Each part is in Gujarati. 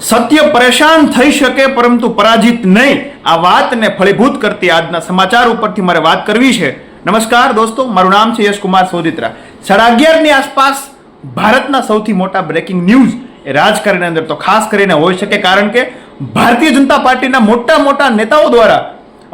સત્ય પરેશાન થઈ શકે પરંતુ પરાજિત નહીં, આ વાતને ફળીભૂત કરતી આજના સમાચાર ઉપરથી મારે વાત કરવી છે. નમસ્કાર દોસ્તો, મારું નામ છે યશકુમાર સોદિત્રા. 11:30ની આસપાસ ભારતના સૌથી મોટા બ્રેકિંગ ન્યૂઝ એ રાજકારણની અંદર તો ખાસ કરીને હોઈ શકે, કારણ કે ભારતીય જનતા પાર્ટીના મોટા મોટા નેતાઓ દ્વારા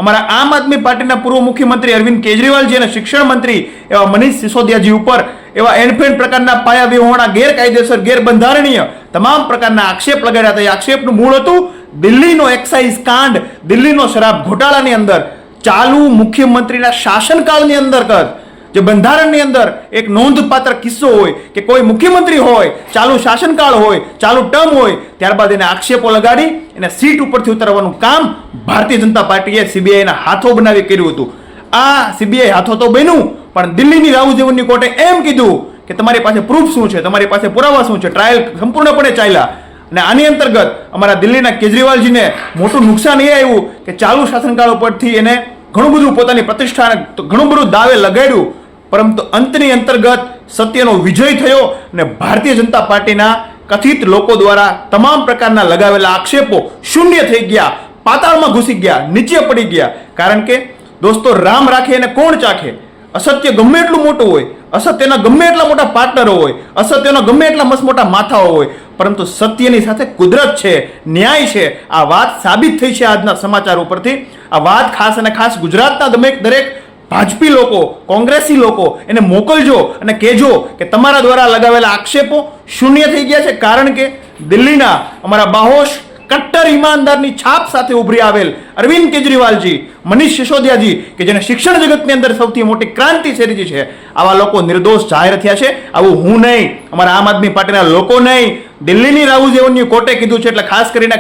અમારા આમ આદમી પાર્ટીના પૂર્વ મુખ્યમંત્રી અરવિંદ કેજરીવાલજી અને શિક્ષણ મંત્રી એવા મનીષ સિસોદિયાજી ઉપર એવા એનફેન પ્રકારના પાયા વિહોણા ગેરકાયદેસર ગેરબંધારણીય તમામ પ્રકારના આક્ષેપ લગાડ્યા હતા. એ આક્ષેપનું મૂળ હતું દિલ્હીનો એક્સાઇઝ કાંડ, દિલ્હીનો શરાબ ઘોટાળાની અંદર ચાલુ મુખ્યમંત્રીના શાસનકાળની અંતર્ગત જે બંધારણની અંદર એક નોંધપાત્ર કિસ્સો હોય કે કોઈ મુખ્યમંત્રી હોય, ચાલુ શાસનકાળ હોય, ચાલુ ટર્મ હોય, ત્યારબાદ એને આક્ષેપો લગાડી એને સીટ ઉપરથી ઉતારવાનું કામ ભારતીય જનતા પાર્ટીએ સીબીઆઈના હાથો બનાવી કર્યું હતું. આ સીબીઆઈ હાથો તો બન્યું, પણ દિલ્હીની રાઉઝેવનની કોર્ટે એમ કીધું કે તમારી પાસે પ્રૂફ શું છે, તમારી પાસે પુરાવા શું છે. ટ્રાયલ સંપૂર્ણપણે ચાલ્યા અને આની અંતર્ગત અમારા દિલ્હીના કેજરીવાલજીને મોટું નુકસાન એ આવ્યું કે ચાલુ શાસનકાળ ઉપરથી એને ઘણું બધું પોતાની પ્રતિષ્ઠાને ઘણું બધું દાવે લગાડ્યું, પરંતુ અંતની અંતર્ગત સત્યનો વિજય થયો અને ભારતીય જનતા પાર્ટીના કથિત લોકો દ્વારા તમામ પ્રકારના લગાવેલા આક્ષેપો શૂન્ય થઈ ગયા, પાતાળમાં ઘૂસી ગયા, નીચે પડી ગયા. કારણ કે દોસ્તો, રામ રાખે એને કોણ ચાખે? અસત્ય ગમે એટલું મોટું હોય, અસત્યના ગમે એટલા મોટા પાર્ટનરો હોય, અસત્યના ગમે એટલા મસ્ત મોટા માથાઓ હોય, પરંતુ સત્યની સાથે કુદરત છે, ન્યાય છે. આ વાત સાબિત થઈ છે આજના સમાચાર ઉપરથી. આ વાત ખાસ અને ખાસ ગુજરાતના દરેક ભાજપી લોકો, કોંગ્રેસી લોકો એને મોકલજો અને કહેજો કે તમારા દ્વારા લગાવેલા આક્ષેપો શૂન્ય થઈ ગયા છે. કારણ કે દિલ્હીના અમારા બાહોશ કટ્ટર ઈમાનદારની છાપ સાથે ઉભરી આવેલ અરવિંદ કેજરીવાલજી, મનીષ સિસોદિયાજી કે જેને શિક્ષણ જગતની અંદર સૌથી મોટી ક્રાંતિ સર્જી છે, આવા લોકો નિર્દોષ જાહેર થયા છે. આવું હું નહીં, અમારા આમ આદમી પાર્ટીના લોકો નહીં, દિલ્હીની રાઉઝેવનની કોર્ટે કીધું છે. એટલે ખાસ કરીને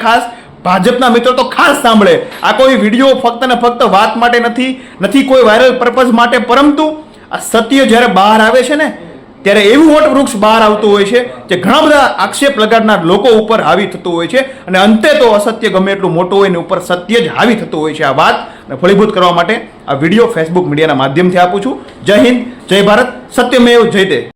ભાજપના મિત્રો તો ખાસ સાંભળે. આ કોઈ વિડીયો ફક્ત ને ફક્ત વાત માટે નથી કોઈ વાયરલ પર્પઝ માટે, પરંતુ આ સત્ય જ્યારે બહાર આવે છે ને, ત્યારે એવું વટ વૃક્ષ બહાર આવતું હોય છે જે ઘણા બધા આક્ષેપ લગાડનાર લોકો ઉપર હાવી થતું હોય છે, અને અંતે તો અસત્ય ગમે એટલું મોટું હોય ને ઉપર સત્ય જ હાવી થતું હોય છે. આ વાત ફળીભૂત કરવા માટે આ વિડીયો ફેસબુક મીડિયાના માધ્યમથી આપું છું. જય હિન્દ, જય ભારત, સત્યમેવ જયતે.